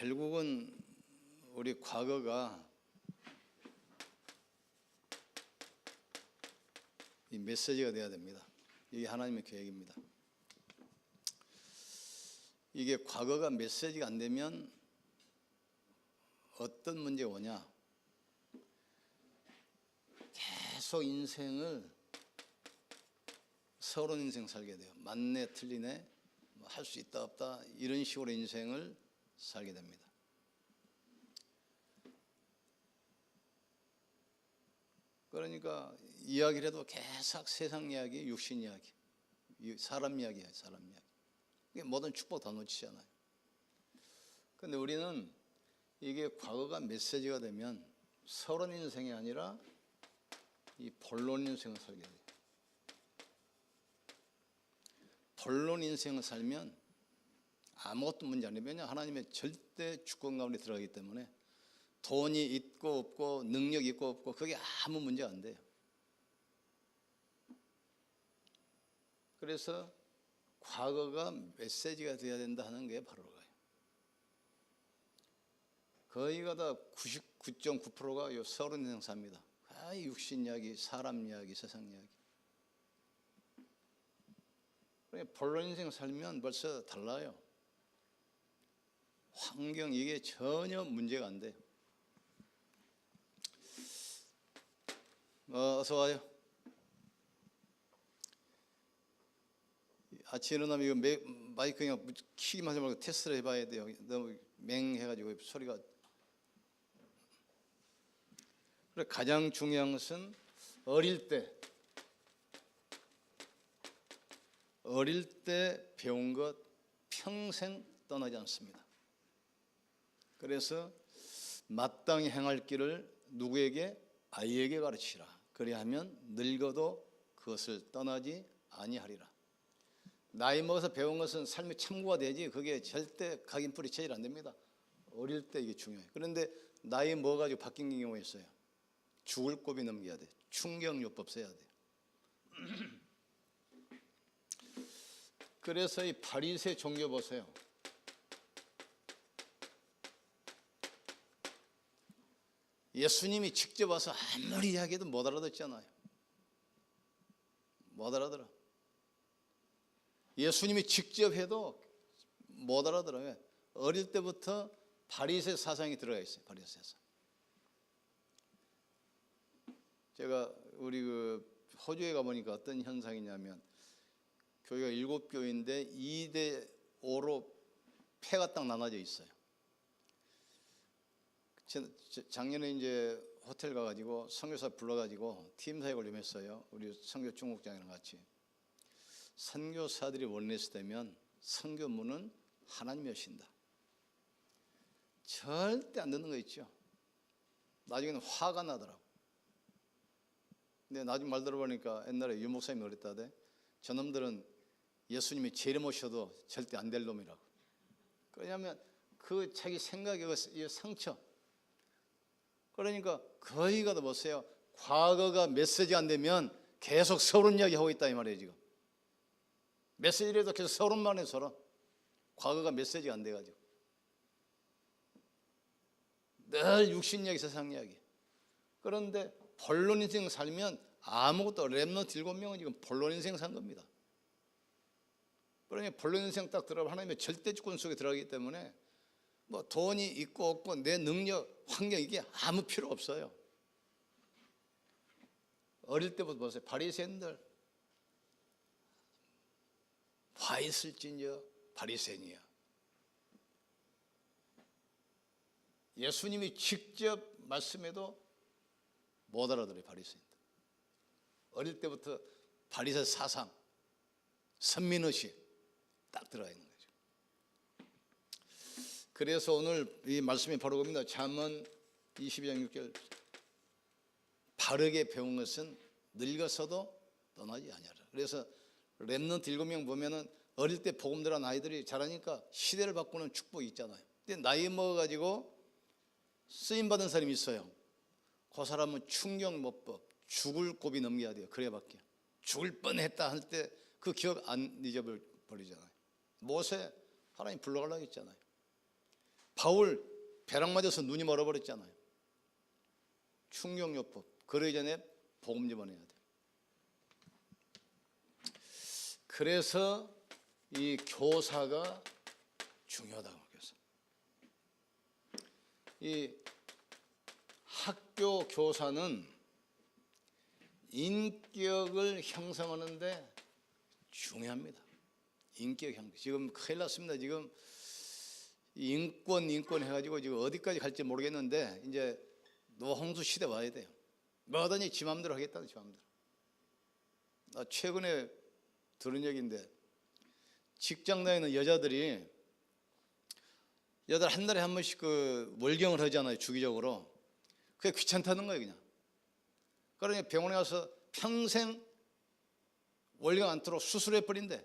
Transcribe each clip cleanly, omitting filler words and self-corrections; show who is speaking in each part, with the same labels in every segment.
Speaker 1: 결국은 우리 과거가 이 메시지가 돼야 됩니다. 이게 하나님의 계획입니다. 이게 과거가 메시지가 안 되면 어떤 문제가 오냐? 계속 인생을 서론 인생 살게 돼요. 맞네 틀리네, 할 수 있다 없다 이런 식으로 인생을 살게 됩니다. 그러니까 이야기를 해도 계속 세상 이야기, 육신 이야기, 사람 이야기예요. 사람 이야기. 이게 모든 축복 다 놓치잖아요. 그런데 우리는 이게 과거가 메시지가 되면 서론 인생이 아니라 이 본론 인생을 살게 돼요. 본론 인생을 살면 아무것도 문제 안 되면 하나님의 절대 주권 가운데 들어가기 때문에 돈이 있고 없고 능력이 있고 없고 그게 아무 문제가 안 돼요. 그래서 과거가 메시지가 되어야 된다 하는 게 바로 그거예요. 거의가 다 99.9%가 요 서론 인생 삽니다. 육신 이야기, 사람 이야기, 세상 이야기. 본론 인생 살면 벌써 달라요. 환경 이게 전혀 문제가 안 돼요. 어서 와요. 아침에 일어나면 이거 마이크 그냥 키기만 하지 말고 테스트를 해봐야 돼요. 너무 맹해가지고 소리가. 그래 가장 중요한 것은 어릴 때 배운 것 평생 떠나지 않습니다. 그래서 마땅히 행할 길을 누구에게? 아이에게 가르치라. 그리하면 늙어도 그것을 떠나지 아니하리라. 나이 먹어서 배운 것은 삶의 참고가 되지 그게 절대 각인뿌리 체질 안 됩니다. 어릴 때 이게 중요해요. 그런데 나이 먹어가지고 바뀐 경우가 있어요. 죽을 고비 넘겨야 돼. 충격요법 써야 돼. 그래서 이 바리새 종교 보세요. 예수님이 직접 와서 아무리 이야기해도 못 알아듣잖아요. 못 알아들어. 예수님이 직접 해도 못 알아들어요. 어릴 때부터 바리새 사상이 들어가 있어요. 바리새 사상. 제가 우리 호주에 가보니까 어떤 현상이냐면 교회가 7교회인데 2대 5로 패가 딱 나눠져 있어요. 작년에 이제 호텔 가가지고 선교사 불러가지고 팀 사역을 좀 했어요. 우리 선교 중국장이랑 같이. 선교사들이 원리스 되면 선교문은 하나님이 여신다. 절대 안 듣는 거 있죠. 나중에는 화가 나더라고. 근데 나중에 말 들어보니까 옛날에 유 목사님이 그랬다대. 저놈들은 예수님이 제일 모셔도 절대 안 될 놈이라고. 왜냐하면 그 자기 생각의 상처. 그러니까 거의 가도 보세요. 과거가 메시지 안 되면 계속 서론 이야기 하고 있다 이 말이에요. 지금 메시지라도 계속 서론만 해. 서론. 과거가 메시지가 안 돼가지고 늘 육신 이야기, 세상 이야기. 그런데 본론 인생 살면 아무것도 렘넌트 7명은 지금 본론 인생 산 겁니다. 그러니 본론 인생 딱 들어가면 하나님의 절대 주권 속에 들어가기 때문에 뭐 돈이 있고 없고 내 능력, 환경 이게 아무 필요 없어요. 어릴 때부터 보세요. 바리새인들 화 있을진저 바리새인이야. 예수님이 직접 말씀해도 못 알아들어요. 바리새인들. 어릴 때부터 바리새 사상, 선민의식 딱 들어가 있는 거죠. 그래서 오늘 이 말씀이 바로 그겁니다. 잠언 22장 6절. 바르게 배운 것은 늙어서도 떠나지 아니하라. 그래서 렘넌트 7명 보면은 어릴 때 복음 들은 아이들이 자라니까 시대를 바꾸는 축복이 있잖아요. 근데 나이 먹어가지고 쓰임 받은 사람이 있어요. 그 사람은 충격요법, 죽을 고비 넘겨야 돼요. 그래밖에. 죽을 뻔했다 할 때 그 기억 안 잊어버리잖아요. 모세 하나님 불러가려고 했잖아요. 바울 벼락 맞아서 눈이 멀어버렸잖아요. 충격요법. 그러기 전에 복음 전해야 돼. 그래서 이 교사가 중요하다고 그래서 이 학교 교사는 인격을 형성하는데 중요합니다. 인격 형성. 지금 큰일 났습니다. 지금 인권 해가지고 지금 어디까지 갈지 모르겠는데 이제 노홍수 시대 와야 돼요. 뭐든지 지 맘대로 하겠다는 지 맘대로. 나 최근에 들은 얘기인데 직장 다니는 여자들 한 달에 한 번씩 그 월경을 하잖아요. 주기적으로. 그게 귀찮다는 거예요, 그냥. 그러니 병원에 가서 평생 월경 않도록 수술해 버린대.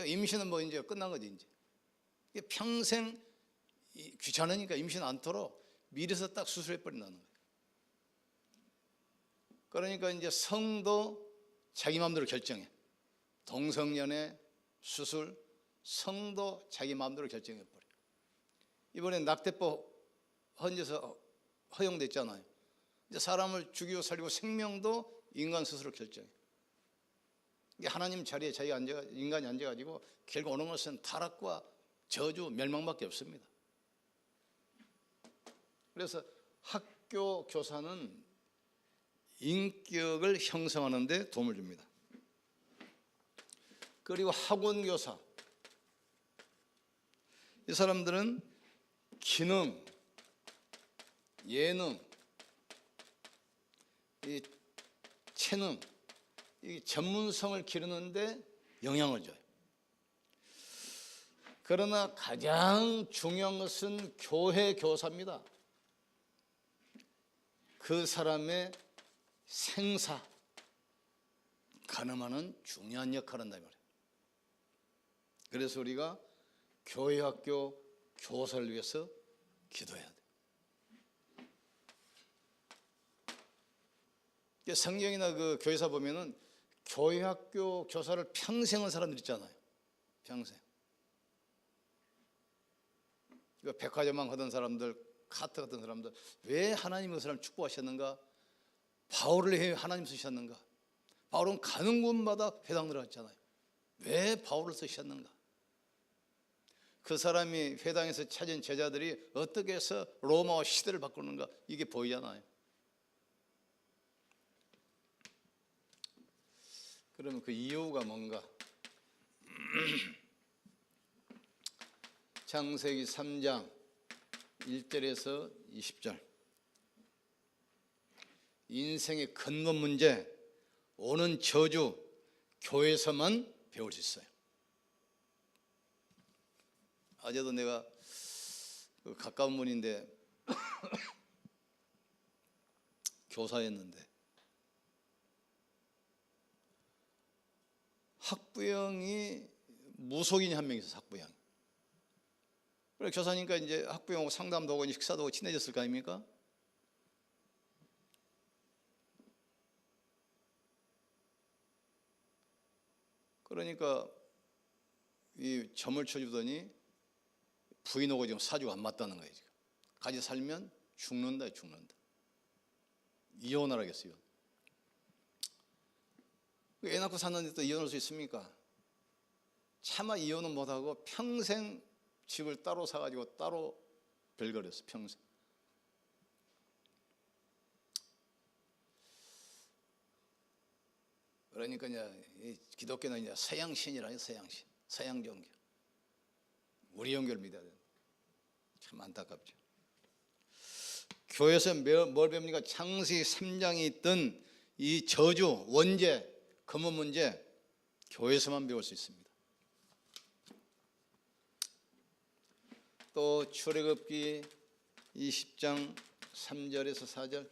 Speaker 1: 임신은 뭐 이제 끝난 거지 이제. 이게 평생 귀찮으니까 임신 않도록 미리서 딱 수술해 버린다는 거예요. 그러니까 이제 성도 자기 마음대로 결정해. 동성연애, 수술, 성도 자기 마음대로 결정해 버려. 이번에 낙태법 헌재에서 허용됐잖아요. 이제 사람을 죽이고 살리고 생명도 인간 스스로 결정해. 이게 하나님 자리에 자기가 인간이 앉아가지고 결국 오는 것은 타락과 저주, 멸망밖에 없습니다. 그래서 학교 교사는 인격을 형성하는 데 도움을 줍니다. 그리고 학원 교사. 이 사람들은 기능, 예능, 이 체능, 이 전문성을 기르는데 영향을 줘요. 그러나 가장 중요한 것은 교회 교사입니다. 그 사람의 생사, 가늠하는 중요한 역할을 한다 이 말이에요. 그래서 우리가 교회 학교 교사를 위해서 기도해야 돼요. 성경이나 그 교회사 보면은 교회 학교 교사를 평생 한 사람들 있잖아요. 평생. 백화점만 하던 사람들, 카트 같은 사람들, 왜 하나님 그 사람 축복하셨는가? 바울을 왜 하나님 쓰셨는가? 바울은 가는 곳마다 회당 들어갔잖아요. 왜 바울을 쓰셨는가? 그 사람이 회당에서 찾은 제자들이 어떻게 해서 로마와 시대를 바꾸는가? 이게 보이잖아요. 그러면 그 이유가 뭔가? 창세기 3장 1절에서 20절. 인생의 근본 문제, 오는 저주, 교회에서만 배울 수 있어요. 어제도 내가 가까운 분인데 교사였는데 학부형이 무속인이 한 명 있어서 학부형. 그래 교사니까 이제 학부형하고 상담도 하고 식사도 하고 친해졌을 거 아닙니까? 그러니까 이 점을 쳐주더니 부인하고 지금 사주가 안 맞다는 거예요. 지금 같이 살면 죽는다. 이혼하라겠어요. 애 낳고 샀는데 또 이혼할 수 있습니까? 차마 이혼은 못하고 평생 집을 따로 사가지고 따로 별거렸어. 평생. 그러니까 이제 기독교는 이제 서양신이라 서양신, 서양 종교. 우리 종교를 믿어야 돼. 참 안타깝죠. 교회에서 뭘 배웁니까? 창세기 3장에 있던 이 저주, 원죄, 근본 문제 교회에서만 배울 수 있습니다. 또 출애굽기 20장 3절에서 4절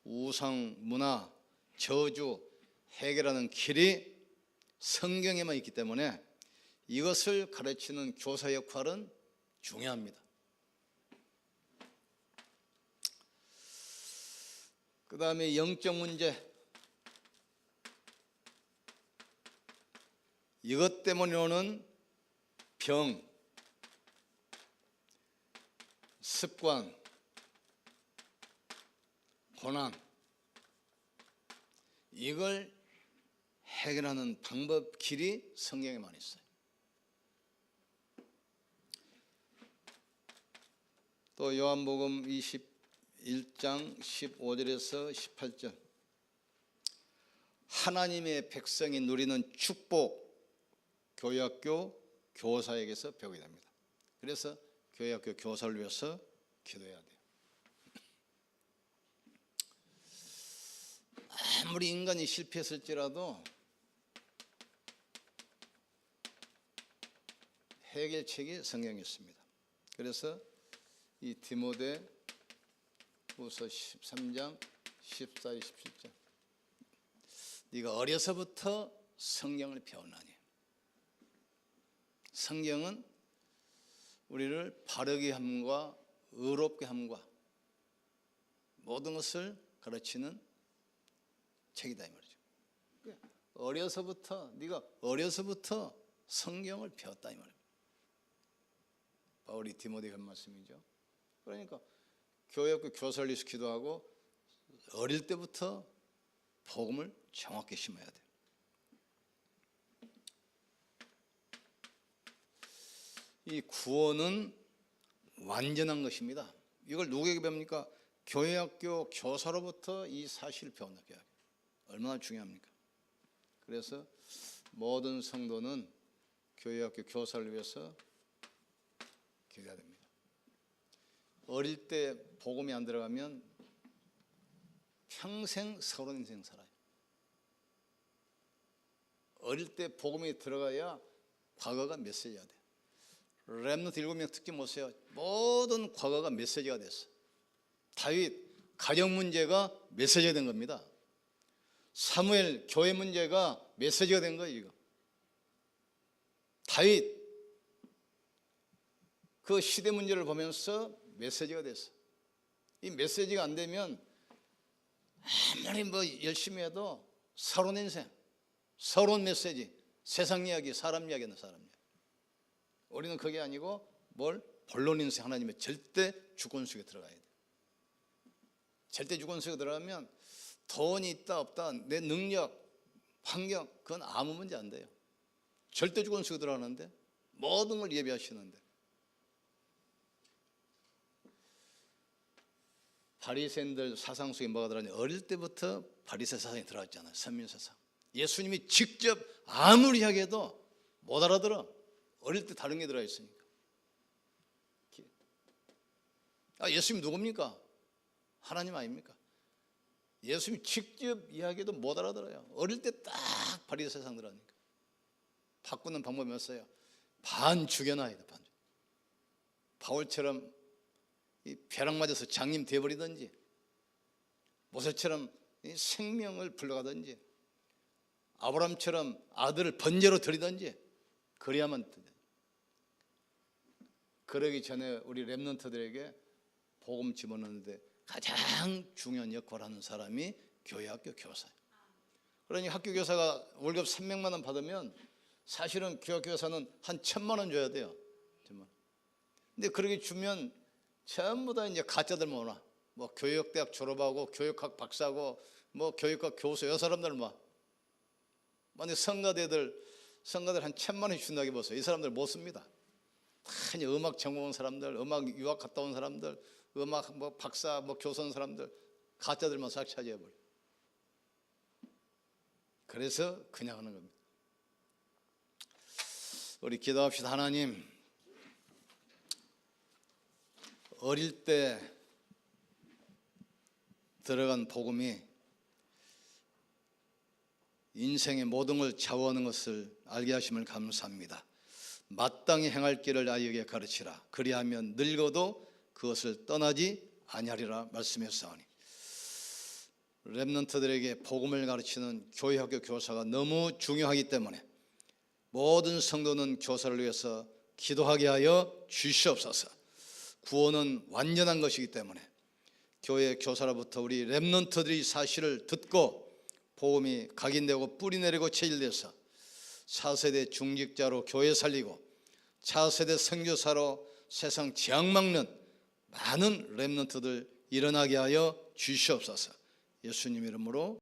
Speaker 1: 우상, 문화, 저주 해결하는 길이 성경에만 있기 때문에 이것을 가르치는 교사 역할은 중요합니다. 그 다음에 영적 문제. 이것 때문에 오는 병, 습관, 고난, 이걸 해결하는 방법, 길이 성경에 많이 있어요. 또 요한복음 21장 15절에서 18절, 하나님의 백성이 누리는 축복, 교회학교 교사에게서 배우게 됩니다. 그래서 교회학교 교사를 위해서 기도해야 돼요. 아무리 인간이 실패했을지라도 해결책이 성경에 있습니다. 그래서 이 디모데후서 13장 14, 17절, 네가 어려서부터 성경을 배우나니. 성경은 우리를 바르게 함과 의롭게 함과 모든 것을 가르치는 책이다 이 말이죠. 어려서부터, 네가 어려서부터 성경을 배웠다 이 말입니다. 바울이 디모데에게 한 말씀이죠. 그러니까 교회학교 교사를 위해서 기도하고 어릴 때부터 복음을 정확히 심어야 돼요. 이 구원은 완전한 것입니다. 이걸 누구에게 배웁니까? 교회학교 교사로부터 이 사실을 배운다. 얼마나 중요합니까? 그래서 모든 성도는 교회학교 교사를 위해서 기도해야 됩니다. 어릴 때 복음이 안 들어가면 평생 서러운 인생 살아요. 어릴 때 복음이 들어가야 과거가 메시지가 돼요. 렘넌트 7명 특징 보세요. 모든 과거가 메시지가 됐어. 다윗 가정 문제가 메시지가 된 겁니다. 사무엘 교회 문제가 메시지가 된 거예요. 이거 다윗 그 시대 문제를 보면서 메시지가 됐어. 이 메시지가 안 되면 아무리 뭐 열심히 해도 서러운 인생, 서러운 메시지, 세상 이야기, 사람 이야기는 사람 이야기. 우리는 그게 아니고 뭘? 본론 인생, 하나님의 절대 주권 속에 들어가야 돼. 절대 주권 속에 들어가면 돈이 있다 없다, 내 능력, 환경, 그건 아무 문제 안 돼요. 절대 주권 속에 들어가는데 모든 걸 예비하시는데. 바리새인들 사상 속에 뭐가 들어가냐? 어릴 때부터 바리새 사상이 들어갔잖아요. 선민 사상. 예수님이 직접 아무리 하게도 못 알아들어. 어릴 때 다른 게 들어가 있으니까. 예수님 누굽니까? 하나님 아닙니까? 예수님이 직접 이야기해도 못 알아들어요. 어릴 때 딱 바리새 사상 들어가니까. 바꾸는 방법이 없어요. 반 죽여놔야 돼. 반. 바울처럼 이 벼락 맞아서 장님 돼버리든지, 모세처럼 생명을 불러가든지, 아브라함처럼 아들을 번제로 드리든지, 그래야만 돼. 그러기 전에 우리 렘넌트들에게 복음 집어넣는데 가장 중요한 역할을 하는 사람이 교회학교 교사예요. 그러니 학교 교사가 월급 300만 원 받으면 사실은 교회학교 교사는 한 1000만 원 줘야 돼요. 1000만 원. 근데 그렇게 주면 전부 다 이제 가짜들만 오나. 뭐 교육대학 졸업하고 교육학 박사고 뭐 교육학 교수, 이 사람들 만약 성가대들 한 1000만 원씩 준다고 보세요. 이 사람들 못 씁니다. 다 이제 음악 전공한 사람들, 음악 유학 갔다 온 사람들, 음악 뭐 박사 뭐 교수한 사람들, 가짜들만 싹 차지해버려. 그래서 그냥 하는 겁니다. 우리 기도합시다. 하나님, 어릴 때 들어간 복음이 인생의 모든 걸 좌우하는 것을 알게 하심을 감사합니다. 마땅히 행할 길을 아이에게 가르치라. 그리하면 늙어도 그것을 떠나지 아니하리라 말씀했사오니, 렘넌트들에게 복음을 가르치는 교회학교 교사가 너무 중요하기 때문에 모든 성도는 교사를 위해서 기도하게 하여 주시옵소서. 구원은 완전한 것이기 때문에 교회 교사로부터 우리 렘넌트들이 사실을 듣고 복음이 각인되고 뿌리내리고 체질돼서 차세대 중직자로 교회 살리고 차세대 선교사로 세상 재앙 막는 많은 렘넌트들 일어나게 하여 주시옵소서. 예수님 이름으로